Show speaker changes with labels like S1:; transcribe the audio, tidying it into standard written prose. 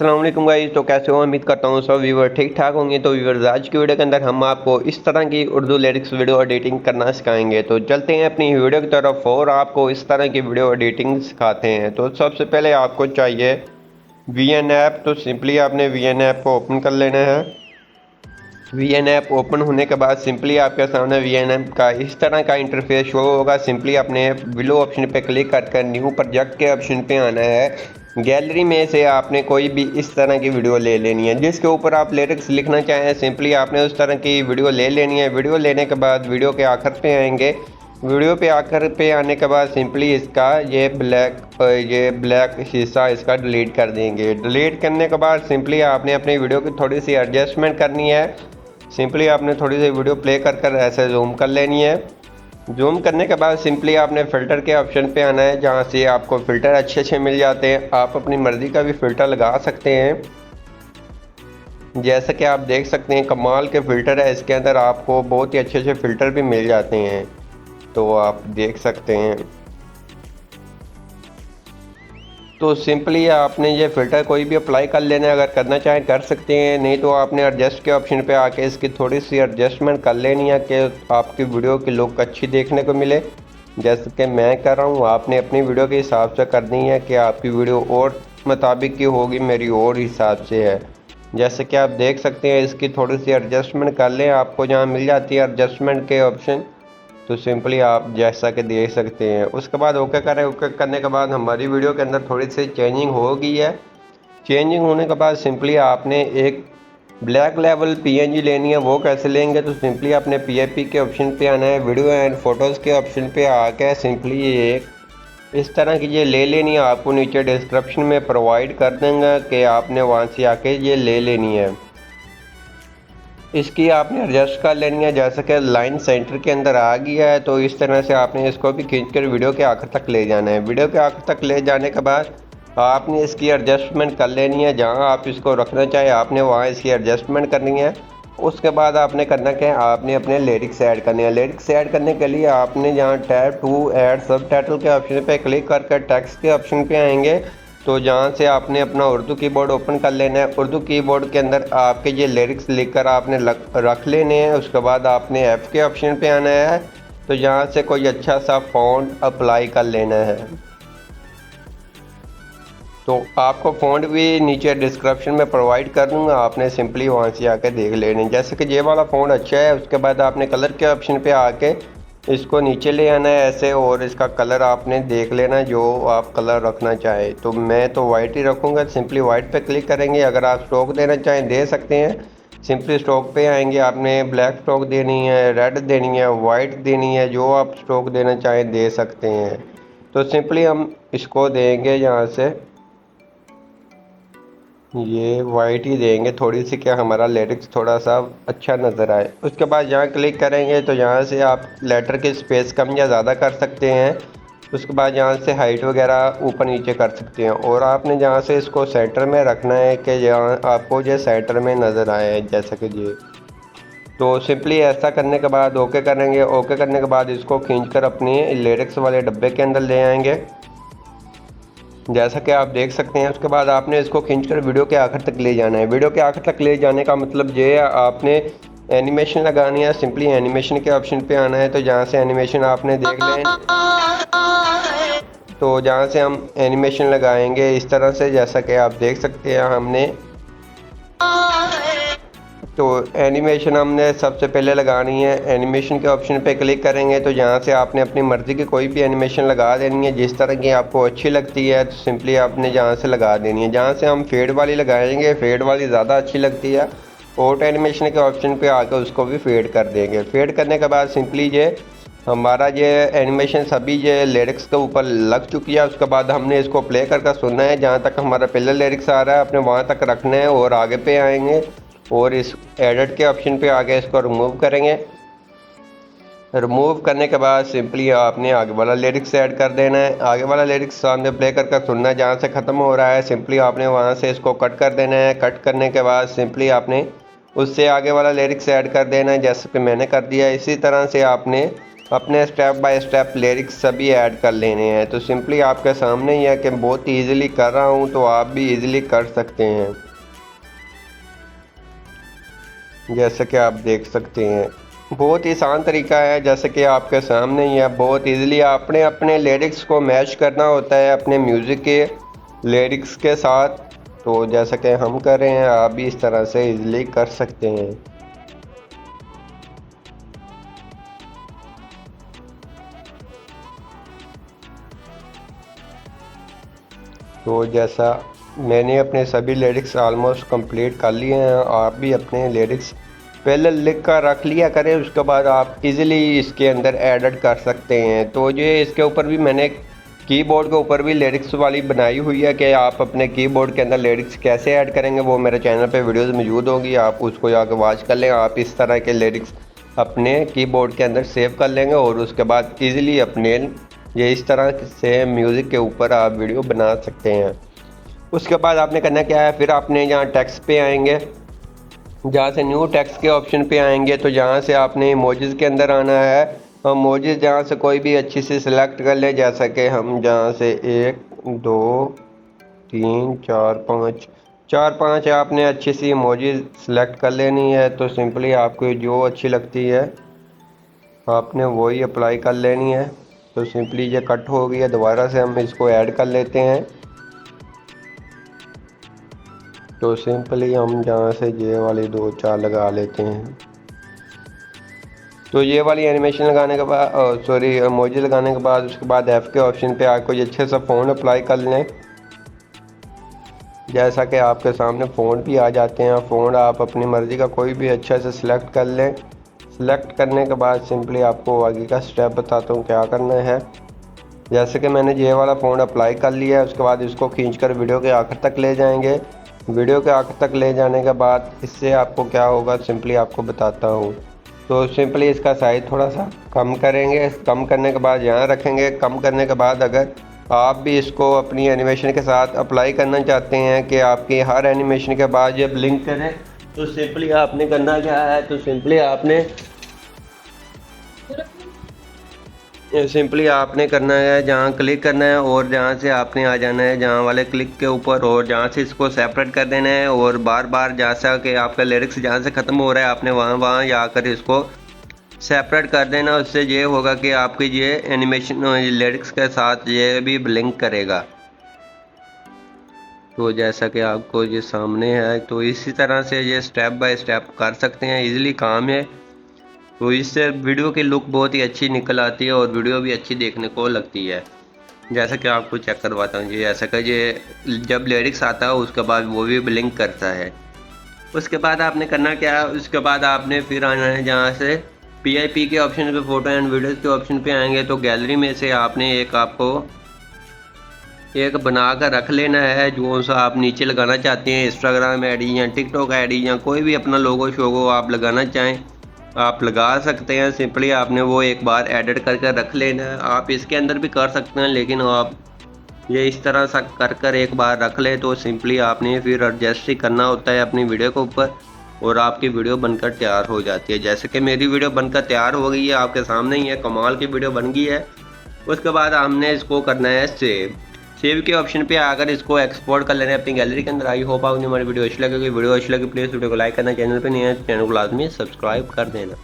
S1: अस्सलाम वालेकुम गाइस। तो कैसे हो? उम्मीद करता हूँ सब व्यूवर ठीक ठाक होंगे। तो व्यूवर आज की वीडियो के अंदर हम आपको इस तरह की उर्दू लिरिक्स वीडियो एडिटिंग करना सिखाएंगे। तो चलते हैं अपनी वीडियो की तरफ और आपको इस तरह की वीडियो एडिटिंग सिखाते हैं। तो सबसे पहले आपको चाहिए VN ऐप। तो सिंपली आपने VN ऐप को ओपन कर लेना है। VN ऐप ओपन होने के बाद सिंपली आपके सामने VN ऐप का इस तरह का इंटरफेस शो होगा। सिंपली अपने बिलो ऑप्शन पे क्लिक करके न्यू प्रोजेक्ट के ऑप्शन पे आना है। गैलरी में से आपने कोई भी इस तरह की वीडियो ले लेनी है जिसके ऊपर आप लिरिक्स लिखना चाहें। सिंपली आपने उस तरह की वीडियो ले लेनी है। वीडियो लेने के बाद वीडियो के आखिर पे आएंगे। वीडियो पे आकर पे आने के बाद सिंपली इसका ये ब्लैक शीशा इसका डिलीट कर देंगे। डिलीट करने के बाद सिंपली आपने अपनी वीडियो की थोड़ी सी एडजस्टमेंट करनी है। सिंपली आपने थोड़ी सी वीडियो प्ले कर ऐसे जूम कर लेनी है। जूम करने के बाद सिंपली आपने फ़िल्टर के ऑप्शन पे आना है जहाँ से आपको फ़िल्टर अच्छे मिल जाते हैं। आप अपनी मर्ज़ी का भी फ़िल्टर लगा सकते हैं। जैसा कि आप देख सकते हैं कमाल के फ़िल्टर है इसके अंदर, आपको बहुत ही अच्छे फ़िल्टर भी मिल जाते हैं। तो आप देख सकते हैं। तो सिंपली आपने ये फ़िल्टर कोई भी अप्लाई कर लेना है। अगर करना चाहें कर सकते हैं, नहीं तो आपने एडजस्ट के ऑप्शन पे आके इसकी थोड़ी सी एडजस्टमेंट कर लेनी है कि आपकी वीडियो की लुक अच्छी देखने को मिले। जैसे कि मैं कर रहा हूँ, आपने अपनी वीडियो के हिसाब से करनी है कि आपकी वीडियो और मुताबिक की होगी, मेरी और हिसाब से है। जैसे कि आप देख सकते हैं इसकी थोड़ी सी एडजस्टमेंट कर लें। आपको जहाँ मिल जाती है एडजस्टमेंट के ऑप्शन, तो सिंपली आप जैसा कि देख सकते हैं। उसके बाद ओके करें। ओके करने के बाद हमारी वीडियो के अंदर थोड़ी सी चेंजिंग हो गई है। चेंजिंग होने के बाद सिंपली आपने एक ब्लैक लेवल PNG लेनी है। वो कैसे लेंगे? तो सिंपली आपने PIP के ऑप्शन पे आना है। वीडियो एंड फोटोज़ के ऑप्शन पे आके सिंपली एक इस तरह की ये ले लेनी है। आपको नीचे डिस्क्रिप्शन में प्रोवाइड कर देंगे कि आपने वहाँ से आके ये ले लेनी है। इसकी आपने एडजस्ट कर लेनी है। जैसे कि लाइन सेंटर के अंदर आ गया है, तो इस तरह से आपने इसको भी खींच कर वीडियो के आखिर तक ले जाना है। वीडियो के आखिर तक ले जाने के बाद आपने इसकी एडजस्टमेंट कर लेनी है। जहां आप इसको रखना चाहें आपने वहां इसकी एडजस्टमेंट करनी है। उसके बाद आपने करना क्या है, आपने अपने लिरिक्स ऐड करने हैं। लिरिक्स ऐड करने के लिए आपने जहाँ टैब टू ऐड सब टाइटल के ऑप्शन पे क्लिक करके टेक्स्ट के ऑप्शन पे आएंगे। तो जहाँ से आपने अपना उर्दू कीबोर्ड ओपन कर लेना है। उर्दू कीबोर्ड के अंदर आपके ये लिरिक्स लिखकर आपने रख लेने हैं। उसके बाद आपने F के ऑप्शन पे आना है। तो यहाँ से कोई अच्छा सा फ़ॉन्ट अप्लाई कर लेना है। तो आपको फ़ॉन्ट भी नीचे डिस्क्रिप्शन में प्रोवाइड कर दूँगा, आपने सिंपली वहाँ से आके देख लेने। जैसे कि ये वाला फ़ॉन्ट अच्छा है। उसके बाद आपने कलर के ऑप्शन पे आके इसको नीचे ले आना है ऐसे, और इसका कलर आपने देख लेना जो आप कलर रखना चाहें। तो मैं तो वाइट ही रखूँगा। सिंपली वाइट पे क्लिक करेंगे। अगर आप स्ट्रोक देना चाहें दे सकते हैं। सिंपली स्ट्रोक पे आएंगे। आपने ब्लैक स्ट्रोक देनी है, रेड देनी है, वाइट देनी है, जो आप स्ट्रोक देना चाहें दे सकते हैं। तो सिंपली हम इसको देंगे यहाँ से, ये वाइट ही देंगे थोड़ी सी, क्या हमारा लिरिक्स थोड़ा सा अच्छा नज़र आए। उसके बाद यहाँ क्लिक करेंगे तो यहाँ से आप लेटर की स्पेस कम या ज़्यादा कर सकते हैं। उसके बाद यहाँ से हाइट वगैरह ऊपर नीचे कर सकते हैं। और आपने जहाँ से इसको सेंटर में रखना है कि यहाँ आपको ये सेंटर में नज़र आए जैसा कि ये। तो सिंपली ऐसा करने के बाद ओके करेंगे। ओके करने के बाद इसको खींचकर अपनी लिरिक्स वाले डब्बे के अंदर ले आएंगे जैसा कि आप देख सकते हैं। उसके बाद आपने इसको खींचकर वीडियो के आखिर तक ले जाना है। वीडियो के आखिर तक ले जाने का मतलब ये है आपने एनिमेशन लगानी है। सिंपली एनिमेशन के ऑप्शन पे आना है। तो जहाँ से एनिमेशन आपने देख लें, तो जहाँ से हम एनिमेशन लगाएंगे इस तरह से, जैसा कि आप देख सकते हैं हमने। तो एनिमेशन हमने सबसे पहले लगानी है। एनिमेशन के ऑप्शन पे क्लिक करेंगे तो यहाँ से आपने अपनी मर्ज़ी की कोई भी एनिमेशन लगा देनी है जिस तरह की आपको अच्छी लगती है। तो सिंपली आपने जहाँ से लगा देनी है। जहाँ से हम फेड वाली लगाएंगे, फेड वाली ज़्यादा अच्छी लगती है। ऑटो एनिमेशन के ऑप्शन पे आकर उसको भी फेड कर देंगे। फेड करने के बाद सिंपली ये हमारा ये एनिमेशन सभी ये लिरिक्स के ऊपर लग चुकी है। उसके बाद हमने इसको प्ले करके सुनना है। जहाँ तक हमारा पहले लिरिक्स आ रहा है अपने वहाँ तक रखना है और आगे पे आएंगे और इस एडिट के ऑप्शन पे आके इसको रिमूव करेंगे। रिमूव करने के बाद सिंपली आपने आगे वाला लिरिक्स ऐड कर देना है। आगे वाला लिरिक्स सामने प्ले करके सुनना है। जहाँ से ख़त्म हो रहा है सिंपली आपने वहाँ से इसको कट कर देना है। कट करने के बाद सिंपली आपने उससे आगे वाला लिरिक्स ऐड कर देना है जैसे कि मैंने कर दिया। इसी तरह से आपने अपने स्टेप बाय स्टेप लिरिक्स सभी ऐड कर लेने हैं। तो सिंपली आपके सामने ही है कि बहुत ईजिली कर रहा हूँ, तो आप भी ईजिली कर सकते हैं, जैसे कि आप देख सकते हैं। बहुत ही आसान तरीका है, जैसे कि आपके सामने ही है। बहुत ईजिली आपने अपने लिरिक्स को मैच करना होता है अपने म्यूज़िक के लिरिक्स के साथ। तो जैसा कि हम कर रहे हैं, आप भी इस तरह से ईजिली कर सकते हैं। तो जैसा मैंने अपने सभी लिरिक्स ऑलमोस्ट कंप्लीट कर लिए हैं, आप भी अपने लिरिक्स पहले लिख कर रख लिया करें, उसके बाद आप इजीली इसके अंदर एडिट कर सकते हैं। तो ये इसके ऊपर भी मैंने कीबोर्ड के ऊपर भी लिरिक्स वाली बनाई हुई है कि आप अपने कीबोर्ड के अंदर लिरिक्स कैसे ऐड करेंगे, वो मेरे चैनल पे वीडियोस मौजूद होंगी, आप उसको जाकर वॉच कर लें। आप इस तरह के लिरिक्स अपने कीबोर्ड के अंदर सेव कर लेंगे और उसके बाद ईज़िली अपने ये इस तरह से म्यूज़िक के ऊपर आप वीडियो बना सकते हैं। उसके बाद आपने करना क्या है, फिर आपने यहाँ टेक्स्ट पे आएंगे, जहाँ से न्यू टेक्स्ट के ऑप्शन पे आएंगे, तो जहाँ से आपने इमोजीज़ के अंदर आना है। इमोजीज़ जहाँ से कोई भी अच्छी सी सिलेक्ट कर ले, जैसा कि हम जहाँ से 1 2 3 4 5 4 5 आपने अच्छी सी इमोजीज़ सिलेक्ट कर लेनी है। तो सिंपली आपको जो अच्छी लगती है आपने वही अप्लाई कर लेनी है। तो सिंपली ये कट हो गई है, दोबारा से हम इसको ऐड कर लेते हैं। तो सिंपली हम जहाँ से ये वाली 2 4 लगा लेते हैं। तो ये वाली एनिमेशन लगाने के बाद सॉरी इमोजी लगाने के बाद उसके बाद F के ऑप्शन पे आपको ये अच्छे से फ़ॉन्ट अप्लाई कर लें, जैसा कि आपके सामने फ़ॉन्ट भी आ जाते हैं। फ़ॉन्ट आप अपनी मर्ज़ी का कोई भी अच्छा से सिलेक्ट कर लें। सिलेक्ट करने के बाद सिंपली आपको आगे का स्टेप बताता हूँ क्या करना है। जैसे कि मैंने ये वाला फ़ॉन्ट अप्लाई कर लिया है, उसके बाद इसको खींचकर वीडियो के आखिर तक ले जाएंगे। वीडियो के आखिर तक ले जाने के बाद इससे आपको क्या होगा सिंपली आपको बताता हूँ। तो सिंपली इसका साइज़ थोड़ा सा कम करेंगे, कम करने के बाद यहाँ रखेंगे। कम करने के बाद अगर आप भी इसको अपनी एनिमेशन के साथ अप्लाई करना चाहते हैं कि आपकी हर एनिमेशन के बाद जब ब्लिंक करें, तो सिंपली आपने करना क्या है, तो सिंपली आपने करना है जहाँ क्लिक करना है और जहाँ से आपने आ जाना है जहाँ वाले क्लिक के ऊपर, और जहाँ से इसको सेपरेट कर देना है। और बार बार जैसा कि आपका लिरिक्स जहाँ से ख़त्म हो रहा है आपने वहाँ जाकर इसको सेपरेट कर देना। उससे ये होगा कि आपकी ये एनिमेशन लिरिक्स के साथ ये भी ब्लिंक करेगा। तो जैसा कि आपको ये सामने है, तो इसी तरह से ये स्टेप बाय स्टेप कर सकते हैं, इजीली काम है। तो इससे वीडियो की लुक बहुत ही अच्छी निकल आती है और वीडियो भी अच्छी देखने को लगती है। जैसा कि आपको चेक करवाता हूँ, ये ऐसा कि ये जब लिरिक्स आता है उसके बाद वो भी ब्लिंक करता है। उसके बाद आपने करना क्या है, उसके बाद आपने फिर आना है जहाँ से PIP के ऑप्शन पे, फ़ोटो एंड वीडियोज़ के ऑप्शन पे आएंगे। तो गैलरी में से आपने एक बना कर रख लेना है, जो सा आप नीचे लगाना चाहते हैं, इंस्टाग्राम आईडी या टिकटॉक आईडी या कोई भी अपना लोगो शोगो आप लगाना चाहें आप लगा सकते हैं। सिंपली आपने वो एक बार एडिट करके रख लेना है। आप इसके अंदर भी कर सकते हैं, लेकिन आप ये इस तरह सा कर एक बार रख ले, तो सिंपली आपने फिर एडजस्ट ही करना होता है अपनी वीडियो के ऊपर और आपकी वीडियो बनकर तैयार हो जाती है। जैसे कि मेरी वीडियो बनकर तैयार हो गई है, आपके सामने ही है, कमाल की वीडियो बन गई है। उसके बाद हमने इसको करना है सेव के ऑप्शन पे आकर इसको एक्सपोर्ट कर लेना है अपनी गैलरी के अंदर। आई होप आपको हमारी वीडियो अच्छी लगेगी। वीडियो अच्छी लगी प्लीज़ वीडियो को लाइक करना, चैनल पे नहीं है चैनल को लाजमी सब्सक्राइब कर देना।